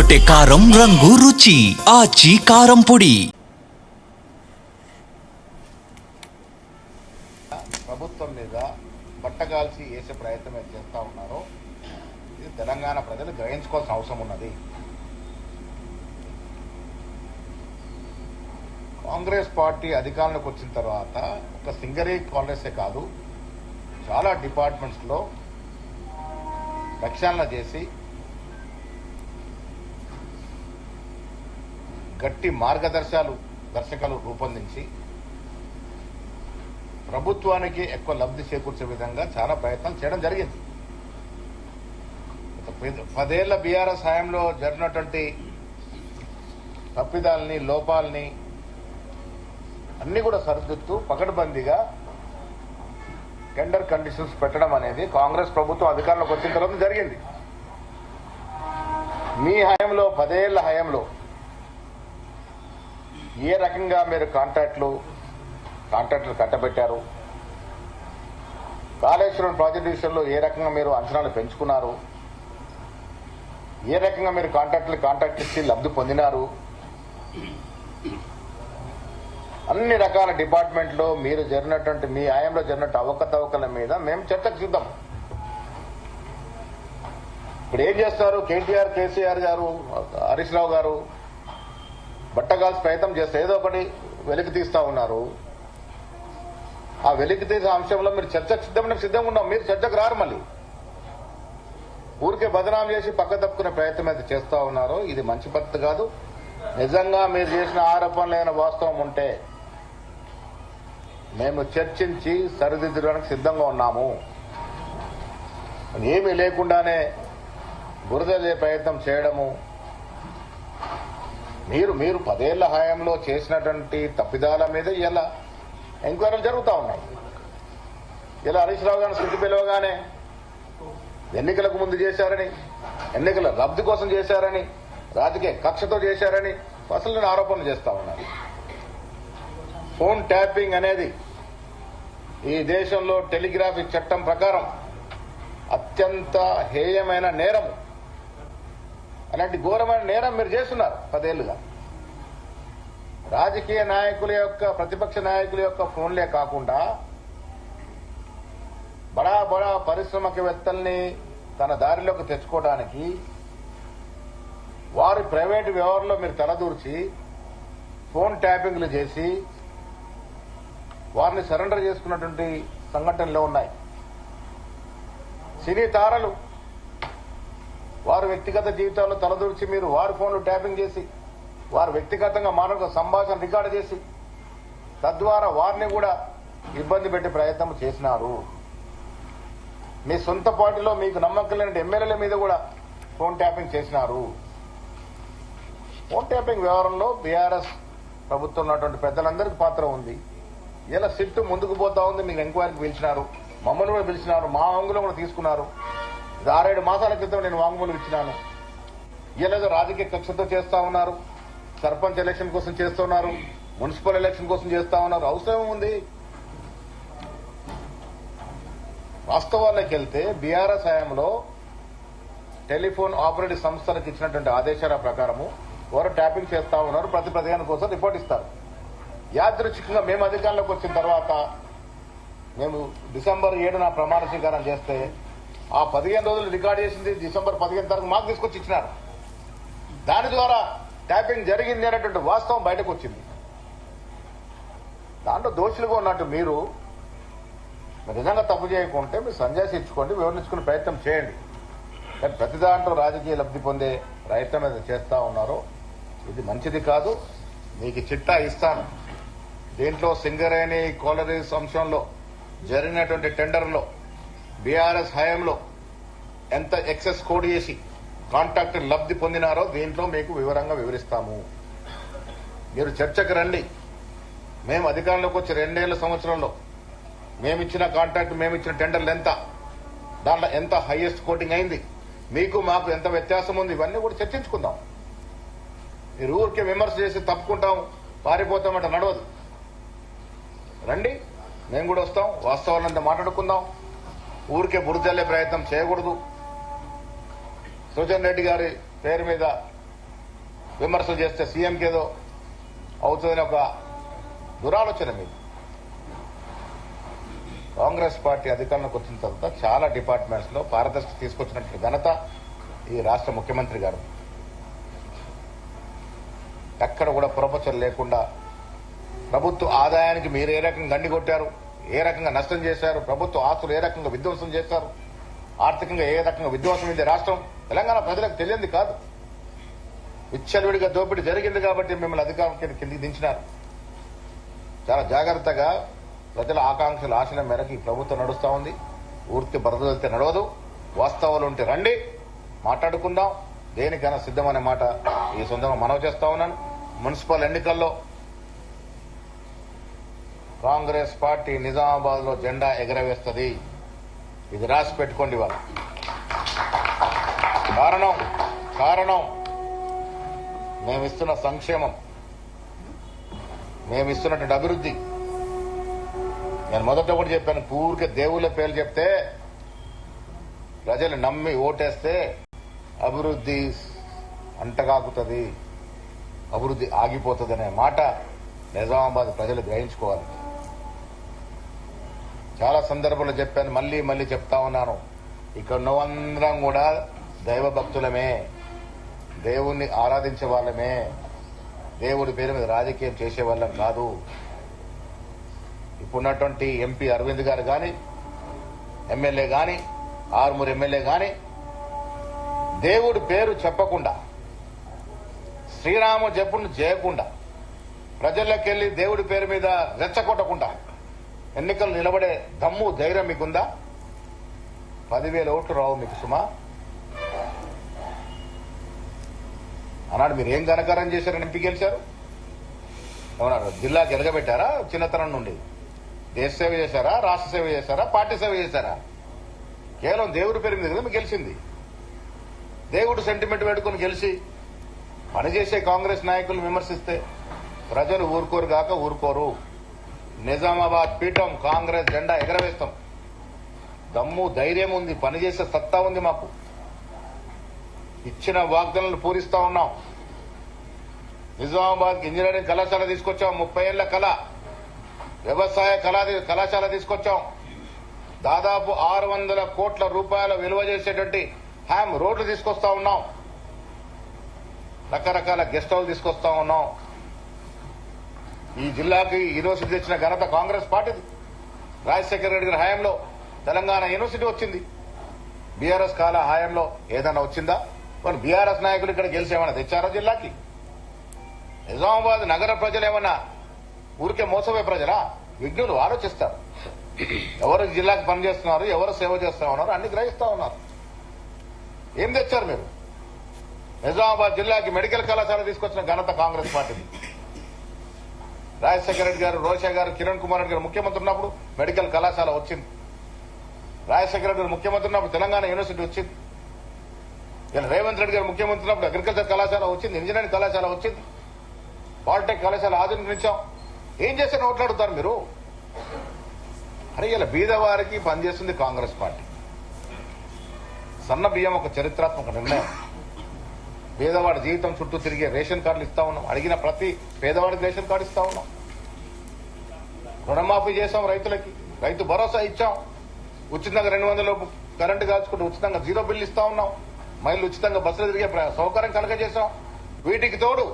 అదరగొట్టే కారం రంగు రుచి ఆచి కారం పొడి. ప్రభుత్వం మీద బట్టగాల్చి వేసే ప్రయత్నం చేస్తూ ఉన్నారో ఇది తెలంగాణ ప్రజలు గ్రహించుకోవాల్సిన అవసరం ఉన్నది. కాంగ్రెస్ పార్టీ అధికారంలోకి వచ్చిన తర్వాత ఒక సింగరీ కాంగ్రెసే కాదు, చాలా డిపార్ట్మెంట్స్లో ప్రక్షాళన చేసి గట్టి మార్గదర్శకాలు రూపొందించి ప్రభుత్వానికి ఎక్కువ లబ్ధి చేకూర్చే విధంగా చాలా ప్రయత్నం చేయడం జరిగింది. 10 ఏళ్ల బీఆర్ఎస్ హయాంలో జరిగినటువంటి తప్పిదాలని, లోపాలని అన్ని కూడా సరిదిద్దుతూ పకడ్బందీగా టెండర్ కండిషన్స్ పెట్టడం అనేది కాంగ్రెస్ ప్రభుత్వం అధికారంలోకి వచ్చిన తర్వాత జరిగింది. మీ హయాంలో 10 ఏళ్ల హయాంలో ఏ రకంగా మీరు కాంట్రాక్టులు కట్టబెట్టారు, కాళేశ్వరం ప్రాజెక్టు విషయంలో ఏ రకంగా మీరు అంచనాలు పెంచుకున్నారు, ఏ రకంగా మీరు కాంట్రాక్ట్ ఇచ్చి లబ్ధి పొందినారు, అన్ని రకాల డిపార్ట్మెంట్లో మీరు జరిగినటువంటి మీ హయాంలో జరిగినట్టు అవకతవకల మీద మేము చర్చకు సిద్ధం. ఇప్పుడు ఏం చేస్తారు, కేటీఆర్, కేసీఆర్ గారు, హరీష్ రావు గారు బట్టగాల్సి ప్రయత్నం చేస్తే ఏదో ఒకటి వెలికి తీస్తా ఉన్నారు. ఆ వెలికి తీసే అంశంలో మీరు చర్చకు సిద్ధంగా ఉన్నాం. మీరు చర్చకు రారు, మళ్ళీ ఊరికే బదనాం చేసి పక్క తప్పుకునే ప్రయత్నం అయితే చేస్తా ఉన్నారు. ఇది మంచి పద్ధతి కాదు. నిజంగా మీరు చేసిన ఆరోపణలు ఏమైనా వాస్తవం ఉంటే మేము చర్చించి సరిదిద్దడానికి సిద్ధంగా ఉన్నాము. ఏమీ లేకుండానే బురదలే ప్రయత్నం చేయడము, మీరు 10 ఏళ్ల హయాంలో చేసినటువంటి తప్పిదాల మీద ఇలా ఎంక్వైరీలు జరుగుతూ ఉన్నాయి. ఇలా హరీష్ రావు గారిని స్థితి పిలవగానే ఎన్నికలకు ముందు చేశారని, ఎన్నికల లబ్ధి కోసం చేశారని, రాజకీయ కక్షతో చేశారని అసలు ఆరోపణలు చేస్తా ఉన్నారు. ఫోన్ ట్యాపింగ్ అనేది ఈ దేశంలో టెలిగ్రాఫీ చట్టం ప్రకారం అత్యంత హేయమైన నేరం. అలాంటి ఘోరమైన నేరం మీరు చేస్తున్నారు 10 ఏళ్లుగా. రాజకీయ నాయకుల యొక్క, ప్రతిపక్ష నాయకుల యొక్క ఫోన్లే కాకుండా బడా పారిశ్రామికవేత్తల్ని తన దారిలోకి తెచ్చుకోవడానికి వారి ప్రైవేటు వ్యవహారంలో మీరు తలదూర్చి ఫోన్ ట్యాపింగ్లు చేసి వారిని సరెండర్ చేసుకున్నటువంటి సంఘటనలు ఉన్నాయి. సినీ తారలు వారి వ్యక్తిగత జీవితాల్లో తలదూర్చి మీరు వారి ఫోన్లు ట్యాపింగ్ చేసి వారు వ్యక్తిగతంగా మానవ సంభాషణ రికార్డు చేసి తద్వారా వారిని కూడా ఇబ్బంది పెట్టే ప్రయత్నం చేసినారు. మీ సొంత పార్టీలో మీకు నమ్మకం లేని ఎమ్మెల్యేల మీద కూడా ఫోన్ ట్యాపింగ్ చేసినారు. ఫోన్ ట్యాపింగ్ వ్యవహారంలో బీఆర్ఎస్ ప్రభుత్వం ఉన్నటువంటి పెద్దలందరికీ పాత్ర ఉంది. ఇలా సిట్టు ముందుకు పోతా ఉంది. మీకు ఎంక్వైరీకి పిలిచినారు, మమ్మల్ని కూడా పిలిచినారు, మా వాంగ్మూలం కూడా తీసుకున్నారు. 6-7 మాసాల క్రితం నేను వాంగ్మూలం ఇచ్చినాను. ఇలాగ రాజకీయ కక్షతో చేస్తా ఉన్నారు, సర్పంచ్ ఎలక్షన్ కోసం చేస్తున్నారు, మున్సిపల్ ఎలక్షన్ కోసం చేస్తా ఉన్నారు. అవసరం ఉంది. వాస్తవాల్లోకి వెళ్తే బీఆర్ఎస్ హయాంలో టెలిఫోన్ ఆపరేటివ్ సంస్థలకు ఇచ్చినటువంటి ఆదేశాల ప్రకారము వారు ట్యాపింగ్ చేస్తా ఉన్నారు. ప్రతి ప్రతిదాని కోసం రిపోర్ట్ ఇస్తారు. యాదృచ్ఛికంగా మేము అధికారంలోకి వచ్చిన తర్వాత మేము డిసెంబర్ 7న ప్రమాణ స్వీకారం చేస్తే ఆ 15 రోజులు రికార్డు చేసింది డిసెంబర్ 15 తారీఖు మాకు తీసుకొచ్చి ఇచ్చినారు. దాని ద్వారా ట్యాపింగ్ జరిగింది అనేటువంటి వాస్తవం బయటకు వచ్చింది. దాంట్లో దోషులుగా ఉన్నట్టు మీరు నిజంగా తప్పు చేయకుంటే మీరు సంజాయిషి ఇచ్చుకోండి, వివరించుకునే ప్రయత్నం చేయండి. కానీ ప్రతి దాంట్లో రాజకీయ లబ్ధి పొందే ప్రయత్నం ఏదైతే చేస్తా ఉన్నారో ఇది మంచిది కాదు. మీకు చిట్టా ఇస్తాను. దీంట్లో సింగరేణి కోలరీస్ అంశంలో జరిగినటువంటి టెండర్లో బీఆర్ఎస్ హయాంలో ఎంత ఎక్సెస్ కోడ్ చేసి కాంట్రాక్ట్ లబ్ధి పొందినారో దీంట్లో మీకు వివరంగా వివరిస్తాము. మీరు చర్చకు రండి. మేము అధికారంలోకి వచ్చి 2 సంవత్సరంలో మేమిచ్చిన కాంట్రాక్ట్, మేమిచ్చిన టెండర్లు ఎంత, దాంట్లో ఎంత హైయెస్ట్ కోటింగ్ అయింది, మీకు మాకు ఎంత వ్యత్యాసం ఉంది, ఇవన్నీ కూడా చర్చించుకుందాం. మీరు ఊరికే విమర్శ చేసి తప్పుకుంటాం, పారిపోతామంటే నడవదు. రండి, మేము కూడా వస్తాం, వాస్తవాలంతా మాట్లాడుకుందాం. ఊరికే బురదల్లే ప్రయత్నం చేయకూడదు. సుజన్ రెడ్డి గారి పేరు మీద విమర్శలు చేస్తే సీఎంకి ఏదో అవుతుందని ఒక దురాలోచన మీకు. కాంగ్రెస్ పార్టీ అధికారంలోకి వచ్చిన తర్వాత చాలా డిపార్ట్మెంట్స్ లో పారదర్శకత తీసుకొచ్చినట్టు ఘనత ఈ రాష్ట్ర ముఖ్యమంత్రి గారు. ఎక్కడ కూడా పొరపచలు లేకుండా ప్రభుత్వ ఆదాయానికి మీరు ఏ రకంగా గండి కొట్టారు, ఏ రకంగా నష్టం చేశారు, ప్రభుత్వ ఆస్తులు ఏ రకంగా విధ్వంసం చేశారు, ఆర్థికంగా ఏ రకంగా విధ్వంసం అయింది రాష్ట్రం తెలంగాణ ప్రజలకు తెలియంది కాదు. విచ్చలవిడిగా దోపిడీ జరిగింది కాబట్టి మిమ్మల్ని అధికారం కిందికి దించినారు. చాలా జాగ్రత్తగా ప్రజల ఆకాంక్షల ఆశల మేరకు ఈ ప్రభుత్వం నడుస్తా ఉంది. పూర్తి బరదలితే నడవదు. వాస్తవాలు ఉంటే రండి, మాట్లాడుకుందాం. దేనికైనా సిద్దమనే మాట ఈ సొంతంగా మనవి చేస్తా ఉన్నాను. మున్సిపల్ ఎన్నికల్లో కాంగ్రెస్ పార్టీ నిజామాబాద్ లో జెండా ఎగరవేస్తుంది. ఇది రాసి పెట్టుకోండి. వాళ్ళు కారణం మేమిస్తున్న సంక్షేమం, మేమిస్తున్నటువంటి అభివృద్ధి. నేను మొదట కూడా చెప్పాను, ఊరికే దేవుళ్ళ పేర్లు చెప్తే ప్రజలు నమ్మి ఓటేస్తే అభివృద్ధి అంటగాకుతుంది, అభివృద్ధి ఆగిపోతుంది అనే మాట నిజామాబాద్ ప్రజలు గ్రహించుకోవాలి. చాలా సందర్భాల్లో చెప్పాను, మళ్లీ చెప్తా ఉన్నాను. ఇక్కడ ఉన్నవందరం కూడా దైవ భక్తులమే, దేవుణ్ణి ఆరాధించే వాళ్ళమే, దేవుడి పేరు మీద రాజకీయం చేసే వాళ్ళం కాదు. ఇప్పుడున్నటువంటి ఎంపీ అరవింద్ గారు గాని, ఎమ్మెల్యే గాని, ఆరుమూరు ఎమ్మెల్యే గాని దేవుడి పేరు చెప్పకుండా, శ్రీరామ జపును చేయకుండా, ప్రజల్లోకి వెళ్లి దేవుడి పేరు మీద రెచ్చగొట్టకుండా ఎన్నికలు నిలబడే దమ్ము ధైర్యం మీకుందా? 10,000 ఓట్లు రావు మీకు సుమా. అన్నాడు మీరు ఏం ఘనకారం చేశారని ఎంపీ గెలిచారు? ఏమన్నారు, జిల్లాకి ఎదగబెట్టారా? చిన్నతనం నుండి దేశ సేవ చేశారా, రాష్ట్ర సేవ చేశారా, పార్టీ సేవ చేశారా? కేవలం దేవుడి పేరు మీద కదా మీకు గెలిచింది. దేవుడు సెంటిమెంట్ పెట్టుకుని గెలిచి పనిచేసే కాంగ్రెస్ నాయకులు విమర్శిస్తే ప్రజలు ఊరుకోరు. నిజామాబాద్ పీఠం కాంగ్రెస్ జెండా ఎగరవేస్తాం. దమ్ము ధైర్యం ఉంది, పనిచేసే సత్తా ఉంది మాకు. ఇచ్చిన వాగ్దానాలను పూరిస్తా ఉన్నాం. నిజామాబాద్ ఇంజనీరింగ్ కళాశాల తీసుకొచ్చాం, 30 ఏళ్ల కళ. వ్యవసాయ కళాశాల తీసుకొచ్చాం. దాదాపు 600 కోట్ల రూపాయల విలువ చేసేటువంటి హ్యామ్ రోడ్లు తీసుకొస్తా ఉన్నాం. రకరకాల గెస్ట్ హౌస్ తీసుకొస్తా ఉన్నాం. ఈ జిల్లాకి యూనివర్సిటీ తెచ్చిన ఘనత కాంగ్రెస్ పార్టీది. రాజశేఖర రెడ్డి గారి హయాంలో తెలంగాణ యూనివర్సిటీ వచ్చింది. బీఆర్ఎస్ కాల హయాంలో ఏదైనా వచ్చిందా? వాళ్ళు బీఆర్ఎస్ నాయకులు ఇక్కడ గెలిచి ఏమైనా తెచ్చారో జిల్లాకి? నిజామాబాద్ నగర ప్రజలు ఏమన్నా ఊరికే మోసపోయే ప్రజలా? విజ్ఞులు ఆలోచిస్తారు. ఎవరు జిల్లాకి పనిచేస్తున్నారు, ఎవరు సేవ చేస్తా ఉన్నారు అన్ని గ్రహిస్తా ఉన్నారు. ఏం తెచ్చారు మీరు? నిజామాబాద్ జిల్లాకి మెడికల్ కళాశాల తీసుకొచ్చిన ఘనత కాంగ్రెస్ పార్టీది. రాజశేఖర రెడ్డి గారు, రోషా గారు, కిరణ్ కుమార్ రెడ్డి గారు ముఖ్యమంత్రి ఉన్నప్పుడు మెడికల్ కళాశాల వచ్చింది. రాజశేఖర రెడ్డి గారు ముఖ్యమంత్రి ఉన్నప్పుడు తెలంగాణ యూనివర్సిటీ వచ్చింది. ఇలా రేవంత్ రెడ్డి గారు ముఖ్యమంత్రి ఉన్నప్పుడు అగ్రికల్చర్ కళాశాల వచ్చింది, ఇంజనీరింగ్ కళాశాల వచ్చింది, పాలిటెక్ కళాశాల ఆధునికరించాం. ఏం చేశారని ఓట్లాడుతారు మీరు? అరే ఇలా బీదవారికి పనిచేస్తుంది కాంగ్రెస్ పార్టీ. సన్న బియ్యం ఒక చరిత్రాత్మక నిర్ణయం. పేదవాడి జీవితం చుట్టూ తిరిగే రేషన్ కార్డులు ఇస్తా ఉన్నాం. అడిగిన ప్రతి పేదవాడికి రేషన్ కార్డు ఇస్తా ఉన్నాం. రుణమాఫీ చేశాం రైతులకి, రైతు భరోసా ఇచ్చాం. ఉచితంగా 200 కరెంటు కాల్చుకుంటూ ఉచితంగా 0 బిల్లు ఇస్తా ఉన్నాం. మహిళలు ఉచితంగా బస్సులు తిరిగే సౌకర్యం కలగజేశాం. వీటికి తోడు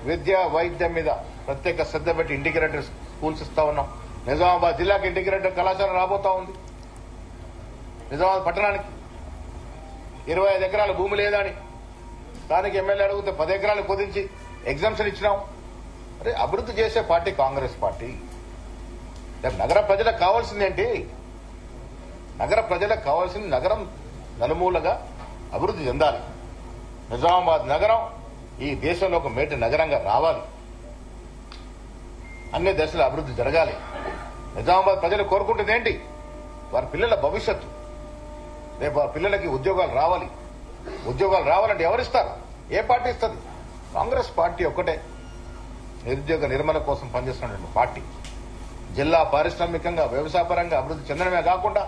విద్య, వైద్యం మీద ప్రత్యేక శ్రద్ధ పెట్టి ఇంటిగ్రేటెడ్ స్కూల్స్ ఇస్తా ఉన్నాం. నిజామాబాద్ జిల్లాకి ఇంటిగ్రేటెడ్ కళాశాల రాబోతా ఉంది. నిజామాబాద్ పట్టణానికి 25 ఎకరాల భూమి లేదని స్థానిక ఎమ్మెల్యే అడిగితే 10 ఎకరాలు కుదించి ఎగ్జామ్షన్ ఇచ్చినాం. అరే అభివృద్ధి చేసే పార్టీ కాంగ్రెస్ పార్టీ. నగర ప్రజలకు కావాల్సిందేంటి? నగర ప్రజలకు కావాల్సింది నగరం నలుమూలగా అభివృద్ధి చెందాలి. నిజామాబాద్ నగరం ఈ దేశంలో ఒక మేటి నగరంగా రావాలి. అన్ని దశలో అభివృద్ధి జరగాలి. నిజామాబాద్ ప్రజలు కోరుకుంటుంది ఏంటి? వారి పిల్లల భవిష్యత్తు. రేపు వారి పిల్లలకి ఉద్యోగాలు రావాలి. ఉద్యోగాలు రావాలంటే ఎవరిస్తారు? ఏ పార్టీ ఇస్తుంది? కాంగ్రెస్ పార్టీ ఒక్కటే నిరుద్యోగ నిర్మూలన కోసం పనిచేస్తున్నటువంటి పార్టీ. జిల్లా పారిశ్రామికంగా, వ్యవసాయపరంగా అభివృద్ధి చెందడమే కాకుండా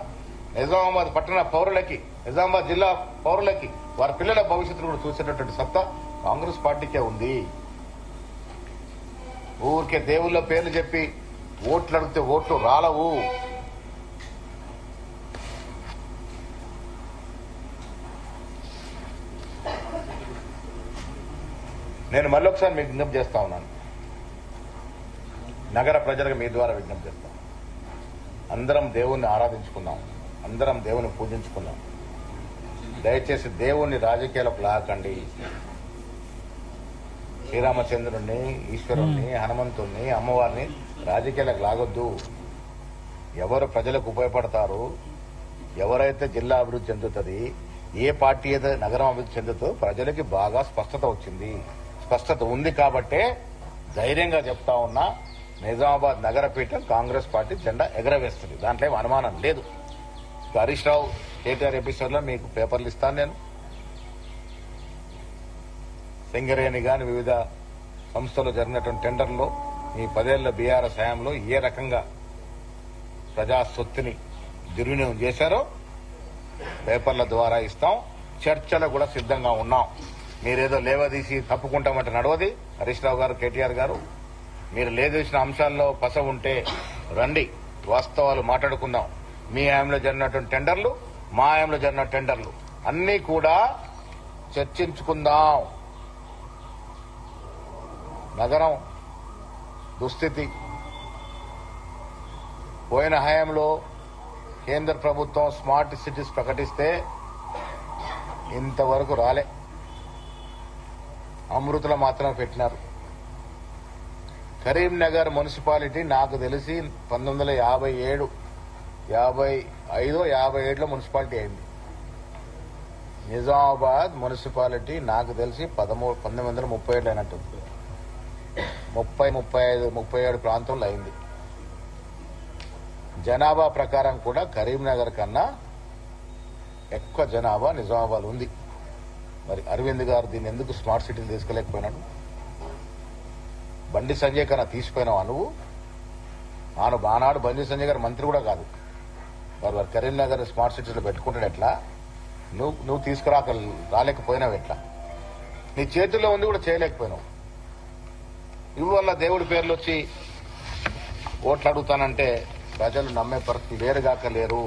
నిజామాబాద్ పట్టణ పౌరులకి, నిజామాబాద్ జిల్లా పౌరులకి, వారి పిల్లల భవిష్యత్తును కూడా చూసేటటువంటి సత్తా కాంగ్రెస్ పార్టీకే ఉంది. ఊరికే దేవుళ్ళ పేర్లు చెప్పి ఓట్లు అడిగితే ఓట్లు రాలవు. నేను మళ్ళొకసారి మీకు విజ్ఞప్తి చేస్తా ఉన్నాను, నగర ప్రజలకు మీ ద్వారా విజ్ఞప్తి చేస్తాం. అందరం దేవుణ్ణి ఆరాధించుకుందాం, అందరం దేవుని పూజించుకుందాం. దయచేసి దేవుణ్ణి రాజకీయాలకు లాగండి. శ్రీరామచంద్రుణ్ణి, ఈశ్వరుణ్ణి, హనుమంతుణ్ణి, అమ్మవారిని రాజకీయాలకు లాగొద్దు. ఎవరు ప్రజలకు ఉపయోగపడతారు, ఎవరైతే జిల్లా అభివృద్ధి చెందుతుంది, ఏ పార్టీ అయితే నగరం అభివృద్ధి చెందుతుందో ప్రజలకి బాగా స్పష్టత వచ్చింది. స్పష్టత ఉంది కాబట్టే ధైర్యంగా చెప్తా ఉన్నా, నిజామాబాద్ నగరపీఠం కాంగ్రెస్ పార్టీ జెండా ఎగరవేస్తుంది. దాంట్లో ఏం అనుమానం లేదు. హరీష్ రావు కేటీఆర్ ఎపిసోడ్లో మీకు పేపర్లు ఇస్తాను. నేను సింగరేణి గాని వివిధ సంస్థలు జరిగినటువంటి టెండర్లో ఈ 10 ఏళ్ల బీఆర్ఎస్ హయాంలో ఏ రకంగా ప్రజా సొత్తుని దుర్వినియోగం చేశారో పేపర్ల ద్వారా ఇస్తాం. చర్చలు కూడా సిద్ధంగా ఉన్నాం. మీరేదో లేవదీసి తప్పుకుంటామంటే నడవది. హరీష్ రావు గారు, కేటీఆర్ గారు, మీరు లేదీసిన అంశాల్లో పస ఉంటే రండి, వాస్తవాలు మాట్లాడుకుందాం. మీ హయాంలో జరిగినటువంటి టెండర్లు, మా హయాంలో జరిగిన టెండర్లు అన్నీ కూడా చర్చించుకుందాం. నగరం దుస్థితి, పోయిన హయాంలో కేంద్ర ప్రభుత్వం స్మార్ట్ సిటీస్ ప్రకటిస్తే ఇంతవరకు రాలే, అమృతలో మాత్రమే పెట్టినారు. కరీంనగర్ మున్సిపాలిటీ నాకు తెలిసి 1957, 57లో మున్సిపాలిటీ అయింది. నిజామాబాద్ మున్సిపాలిటీ నాకు తెలిసి 1937 అయినట్టుంది. 35, 37 ప్రాంతంలో అయింది. జనాభా ప్రకారం కూడా కరీంనగర్ కన్నా ఎక్కువ జనాభా నిజామాబాద్ ఉంది. మరి అరవింద్ గారు దీన్ని ఎందుకు స్మార్ట్ సిటీలు తీసుకెళ్లేకపోయినాడు? బండి సంజయ్ కన్నా తీసిపోయినావా నువ్వు? ఆనాడు బండి సంజయ్ గారు మంత్రి కూడా కాదు. వారు కరీంనగర్ స్మార్ట్ సిటీలో పెట్టుకుంటాడు ఎట్లా? నువ్వు రాలేకపోయినావు ఎట్లా? నీ చేతుల్లో ఉంది కూడా చేయలేకపోయినావు. ఇవల్ల దేవుడి పేర్లు వచ్చి ఓట్లు అడుగుతానంటే ప్రజలు నమ్మే పరిస్థితి లేరుగాక లేరు.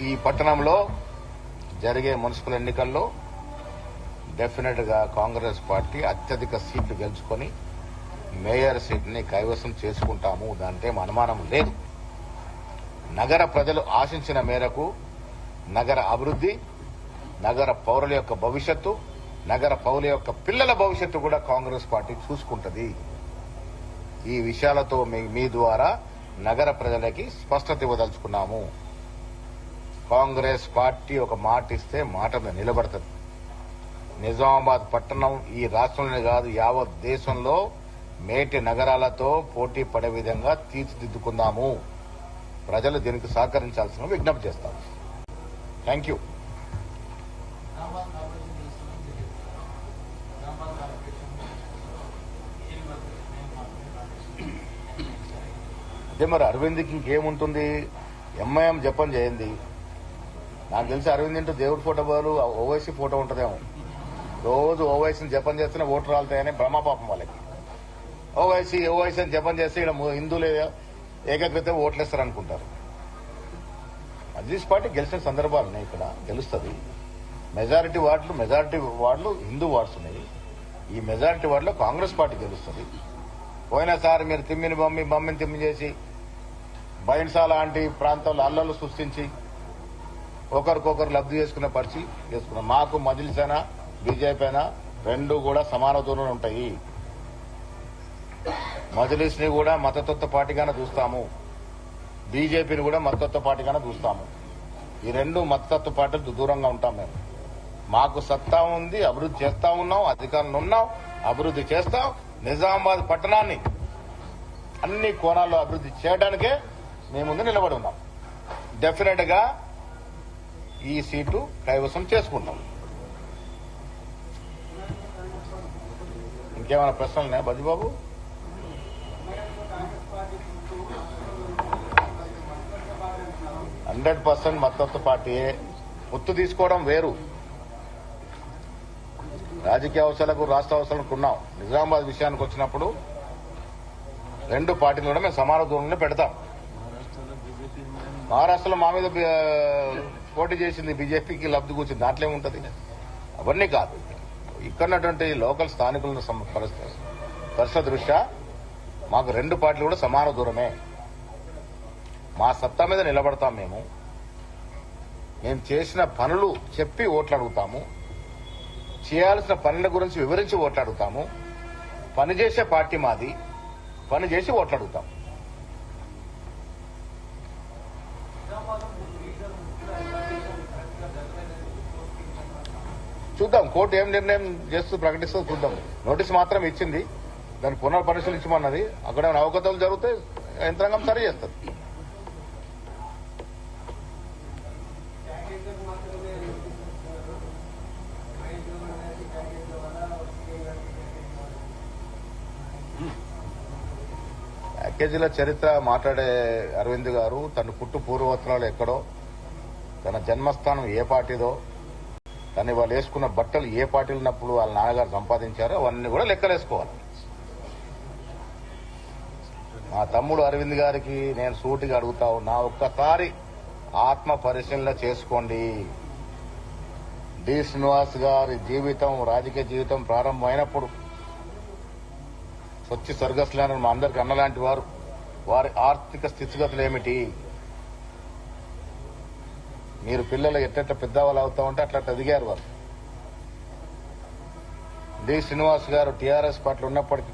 ఈ పట్టణంలో జరిగే మున్సిపల్ ఎన్నికల్లో డెఫినెట్ గా కాంగ్రెస్ పార్టీ అత్యధిక సీట్లు గెలుచుకొని మేయర్ సీట్ని కైవసం చేసుకుంటాము. దాంట్లో అనుమానం లేదు. నగర ప్రజలు ఆశించిన మేరకు నగర అభివృద్ధి, నగర పౌరుల యొక్క భవిష్యత్తు, నగర పౌరుల యొక్క పిల్లల భవిష్యత్తు కూడా కాంగ్రెస్ పార్టీ చూసుకుంటది. ఈ విషయాలతో మీ ద్వారా నగర ప్రజలకి స్పష్టత ఇవ్వదలుచుకున్నాము. కాంగ్రెస్ పార్టీ ఒక మాట ఇస్తే మాట మీద నిలబడుతుంది. నిజామాబాద్ పట్టణం ఈ రాష్ట్రంలోనే కాదు యావత్ దేశంలో మేటి నగరాలతో పోటీ పడే విధంగా తీర్చిదిద్దుకుందాము. ప్రజలు దీనికి సహకరించాల్సిన విజ్ఞప్తి చేస్తాం. Thank you. అదే మరి అరవింద్కి ఇంకేముంటుంది? ఎంఐఎం జపం చేయండి. నాకు తెలిసి అరవింద్ ఇంటూ దేవుడి ఫోటో బదులు ఓవైసీ ఫోటో ఉంటుందేమో. రోజు ఓవైసీని జపం చేస్తేనే ఓట్లు రాలుతాయని బ్రహ్మపాపం వాళ్ళకి. ఓవైసీ అని జపం చేస్తే ఇక్కడ హిందువులే ఏకగ్రత ఓట్లేస్తారు అనుకుంటారు. అజీజ్ పార్టీ గెలిచిన సందర్భాలు ఉన్నాయి. ఇక్కడ గెలుస్తుంది. మెజారిటీ వార్డులు హిందూ వార్డ్స్ ఉన్నాయి. ఈ మెజారిటీ వార్డులో కాంగ్రెస్ పార్టీ గెలుస్తుంది. పోయినసారి మీరు బమ్మిని తిమ్మి చేసి బైన్సా లాంటి ప్రాంతాల్లో అల్లలు సృష్టించి ఒకరికొకరు లబ్ధి చేసుకునే పరిస్థితి చేసుకున్నాం. మాకు మజ్లిస్ అయినా బీజేపీ అయినా రెండు కూడా సమాన దూరంలో ఉంటాయి. మజ్లిస్ ని కూడా మతతత్వ పార్టీగానే చూస్తాము, బీజేపీని కూడా మతతత్వ పార్టీగానే చూస్తాము. ఈ రెండు మతతత్వ పార్టీలకు దూరంగా ఉంటాం. మేము మాకు సత్తా ఉంది, అభివృద్ధి చేస్తా ఉన్నాం, అధికారంలో ఉన్నాం, అభివృద్ధి చేస్తాం. నిజామాబాద్ పట్టణాన్ని అన్ని కోణాల్లో అభివృద్ధి చేయడానికే మేము ముందు నిలబడి ఉన్నాం. డెఫినెట్ గా ఈ సీటు కైవసం చేసుకుంటాం. ఇంకేమైనా ప్రశ్నలు ఉన్నాయా బజ్జుబాబు? 100% మద్దతు పార్టీయే. పొత్తు తీసుకోవడం వేరు. రాజకీయ అవసరాలకు రాష్ట్ర అవసరాలకు ఉన్నాం. నిజామాబాద్ విషయానికి వచ్చినప్పుడు 2 పార్టీలు కూడా మేము సమాన దూరంలో పెడతాం. మహారాష్ట్రలో మా మీద పోటీ చేసింది బీజేపీకి లబ్ధి కూర్చుంది. దాంట్లో ఏముంటది? అవన్నీ కాదు. ఇక్కడున్నటువంటి లోకల్ స్థానికులను పరిస్థితి దృష్ట్యా మాకు 2 పార్టీలు కూడా సమాన దూరమే. మా సత్తా మీద నిలబడతాం. మేము చేసిన పనులు చెప్పి ఓట్లు అడుగుతాము. చేయాల్సిన పనుల గురించి వివరించి ఓట్లు అడుగుతాము. పనిచేసే పార్టీ మాది. పని చేసి ఓట్లు అడుగుతాం. చూద్దాం కోర్టు ఏం నిర్ణయం చేస్తూ ప్రకటిస్తూ చూద్దాం. నోటీస్ మాత్రం ఇచ్చింది. దాన్ని పునర్పరిశీలించమన్నది. అక్కడ ఏమైనా అవకతవలు జరిగితే యంత్రాంగం సరి చేస్తుంది. ప్యాకేజీల చరిత్ర మాట్లాడే అరవింద్ గారు తన పుట్టు పూర్వోత్తరాలు ఎక్కడో, తన జన్మస్థానం ఏ పార్టీదో, తను వాళ్ళు వేసుకున్న బట్టలు ఏ పార్టీలు ఉన్నప్పుడు వాళ్ళ నాన్నగారు సంపాదించారో అవన్నీ కూడా లెక్కలేసుకోవాలి. మా తమ్ముడు అరవింద్ గారికి నేను సూటిగా అడుగుతా ఉన్నా, ఒక్కసారి ఆత్మ పరిశీలన చేసుకోండి. డి శ్రీనివాస్ గారి జీవితం, రాజకీయ జీవితం ప్రారంభమైనప్పుడు స్వచ్ఛ స్వర్గస్లాన్ని మా అందరికి అన్నలాంటి వారు. వారి ఆర్థిక స్థితిగతులు ఏమిటి? మీరు పిల్లలు ఎట్ట పెద్దవాళ్ళు అవుతా ఉంటే అట్లా ఎదిగారు వారు. డి శ్రీనివాస్ గారు టీఆర్ఎస్ పార్టీలో ఉన్నప్పటికీ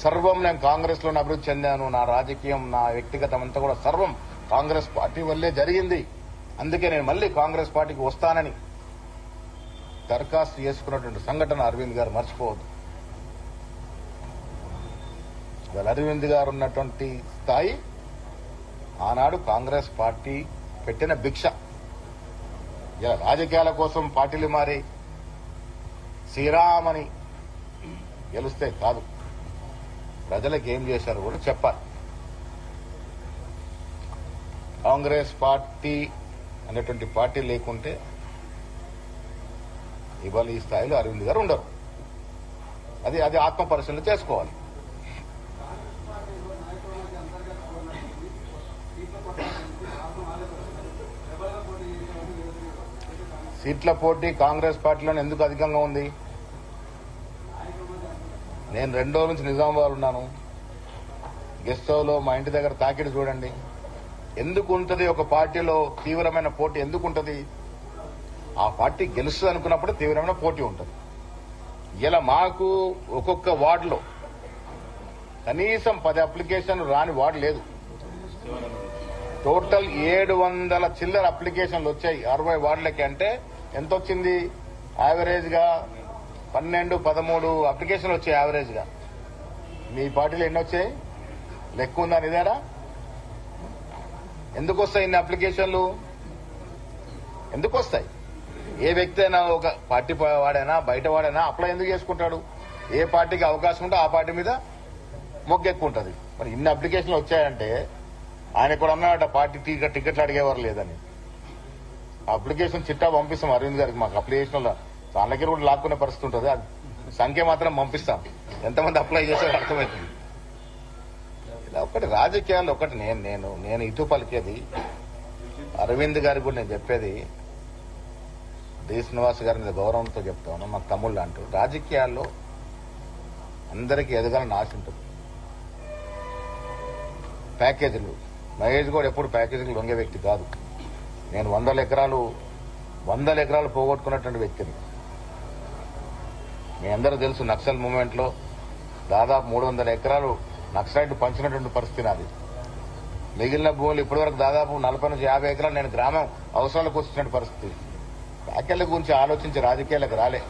సర్వం నేను కాంగ్రెస్ లో అభివృద్ధి చెందాను. నా రాజకీయం, నా వ్యక్తిగతం అంతా కూడా సర్వం కాంగ్రెస్ పార్టీ వల్లే జరిగింది. అందుకే నేను మళ్లీ కాంగ్రెస్ పార్టీకి వస్తానని దరఖాస్తు చేసుకున్నటువంటి సంఘటన అరవింద్ గారు మర్చిపోవద్దు. అరవింద్ గారు ఉన్నటువంటి స్థాయి ఆనాడు కాంగ్రెస్ పార్టీ పెట్టిన భిక్ష. ఇలా రాజకీయాల కోసం పార్టీలు మారి శ్రీరామని గెలుస్తే కాదు, ప్రజలకు ఏం చేశారు కూడా చెప్పాలి. కాంగ్రెస్ పార్టీ అనేటువంటి పార్టీ లేకుంటే ఇవాళ ఈ స్థాయిలో అరవింద్ గారు ఉండరు. అది ఆత్మ పరిశీలన చేసుకోవాలి. సీట్ల పోటీ కాంగ్రెస్ పార్టీలో ఎందుకు అధికంగా ఉంది? నేను 2 రోజుల నుంచి నిజామాబాద్ ఉన్నాను. గెస్ట్ హౌస్ లో మా ఇంటి దగ్గర తాకిడి చూడండి. ఎందుకు ఉంటుంది ఒక పార్టీలో తీవ్రమైన పోటీ? ఎందుకు ఉంటుంది? ఆ పార్టీ గెలుస్తుంది అనుకున్నప్పుడు తీవ్రమైన పోటీ ఉంటుంది. ఇలా మాకు ఒక్కొక్క వార్డులో కనీసం 10 అప్లికేషన్లు రాని వార్డు లేదు. టోటల్ 700 చిల్లర అప్లికేషన్లు వచ్చాయి 60 వార్డులకి. అంటే ఎంత వచ్చింది? యావరేజ్ గా 12-13 అప్లికేషన్లు వచ్చాయి యావరేజ్ గా. మీ పార్టీలో ఎన్ని వచ్చాయి? లెక్క ఉందా నిదారా? ఎందుకు వస్తాయి ఇన్ని అప్లికేషన్లు? ఎందుకు వస్తాయి? ఏ వ్యక్తి అయినా, ఒక పార్టీ వాడైనా బయట వాడైనా అప్లై ఎందుకు చేసుకుంటాడు? ఏ పార్టీకి అవకాశం ఉంటే ఆ పార్టీ మీద మొగ్గెక్కువ ఉంటుంది. మరి ఇన్ని అప్లికేషన్లు వచ్చాయంటే ఆయన కూడా అన్నాడట పార్టీ టికెట్లు అడిగేవారు లేదని. అప్లికేషన్ చిట్టా పంపిస్తాం అరవింద్ గారికి. మాకు అప్లికేషన్ చాలా దగ్గర కూడా లాక్కునే పరిస్థితి ఉంటుంది. అది సంఖ్య మాత్రం పంపిస్తాం. ఎంతమంది అప్లై చేశారో అర్థమవుతుంది. ఇలా ఒకటి రాజకీయాల్లో ఒకటి నేను ఇటు పలికేది అరవింద్ గారికి కూడా నేను చెప్పేది, డి శ్రీనివాస్ గారి మీద గౌరవంతో చెప్తాను. మాకు తమ్ముళ్ళు అంటూ రాజకీయాల్లో అందరికీ ఎదగాలని ఆశ ఉంటుంది. ప్యాకేజీలు మహేష్ కూడా ఎప్పుడు ప్యాకేజీలు లొంగే వ్యక్తి కాదు. నేను 100 ఎకరాలు పోగొట్టుకున్నటువంటి వ్యక్తిని. మీ అందరూ తెలుసు, నక్సల్ మూవ్మెంట్ లో దాదాపు 300 ఎకరాలు నక్సలైట్ పంచినటువంటి పరిస్థితి నాది. మిగిలిన భూములు ఇప్పటివరకు దాదాపు 40-50 ఎకరాలు నేను గ్రామం అవసరాలకు వచ్చినటువంటి పరిస్థితి. ప్యాకేజీల గురించి ఆలోచించి రాజకీయాలకు రాలే.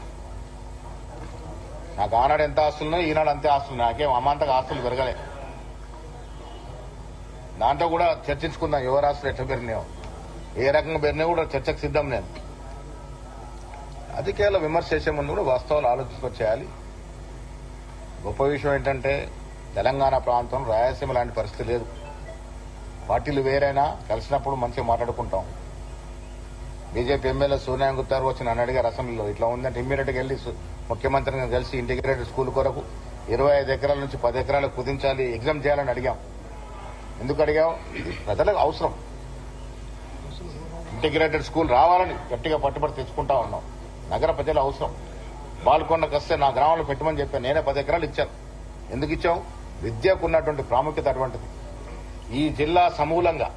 నాకు ఆనాడు ఎంత ఆస్తులున్నాయో ఈనాడు అంతే ఆస్తులు. నాకేం అమాంతగా ఆస్తులు పెరగలే. దాంట్లో కూడా చర్చించుకుందాం ఎవరు ఆస్తులు ఎట్లా పెరిగినాయో, ఏ రకంగా పెరిగినా కూడా చర్చకు సిద్ధం. నేను రాజకీయాల్లో విమర్శ చేసే ముందు కూడా వాస్తవాలు ఆలోచించుకొని చేయాలి. గొప్ప విషయం ఏంటంటే తెలంగాణ ప్రాంతం రాయలసీమ లాంటి పరిస్థితి లేదు. పార్టీలు వేరైనా కలిసినప్పుడు మంచిగా మాట్లాడుకుంటాం. బీజేపీ ఎమ్మెల్యే సోనియా గుత్తారు వచ్చి నన్ను అడిగారు అసెంబ్లీలో, ఇట్లా ఉందంటే ఇమ్మీడియట్ గా వెళ్లి ముఖ్యమంత్రిని కలిసి ఇంటిగ్రేటెడ్ స్కూల్ కొరకు 25 ఎకరాల నుంచి 10 ఎకరాలకు కుదించాలి, ఎగ్జామ్ చేయాలని అడిగాం. ఎందుకు అడిగాం? ఇది ప్రజలకు అవసరం. ఇంటిగ్రేటెడ్ స్కూల్ రావాలని గట్టిగా పట్టుబడి తెచ్చుకుంటా ఉన్నాం. నగర ప్రజలు అవసరం. బాల్కొండకు వస్తే నా గ్రామంలో పెట్టమని చెప్పాను. నేనే 10 ఎకరాలు ఇచ్చాను. ఎందుకు ఇచ్చాం? విద్యకు ఉన్నటువంటి ప్రాముఖ్యత అటువంటిది. ఈ జిల్లా సమూలంగా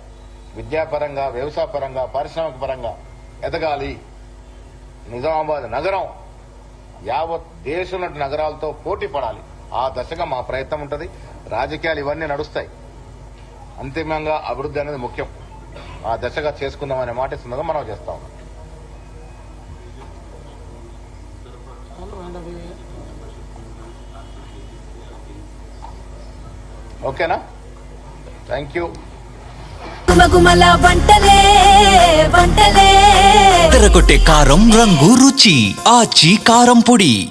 విద్యాపరంగా, వ్యవసాయపరంగా, పారిశ్రామిక పరంగా ఎదగాలి. నిజామాబాద్ నగరం యావత్ దేశంలో నగరాలతో పోటీ పడాలి. ఆ దశగా మా ప్రయత్నం ఉంటుంది. రాజకీయాలు ఇవన్నీ నడుస్తాయి. అంతిమంగా అభివృద్ధి అనేది ముఖ్యం. ఆ దశగా చేసుకుందామనే మాట సందర్భంగా మనం చేస్తా ఉన్నాం. ఓకేనా? Thank you. గుమగుమల వంటలే వంటలే తెరకొట్టే కారం రంగు రుచి ఆచి కారం పొడి.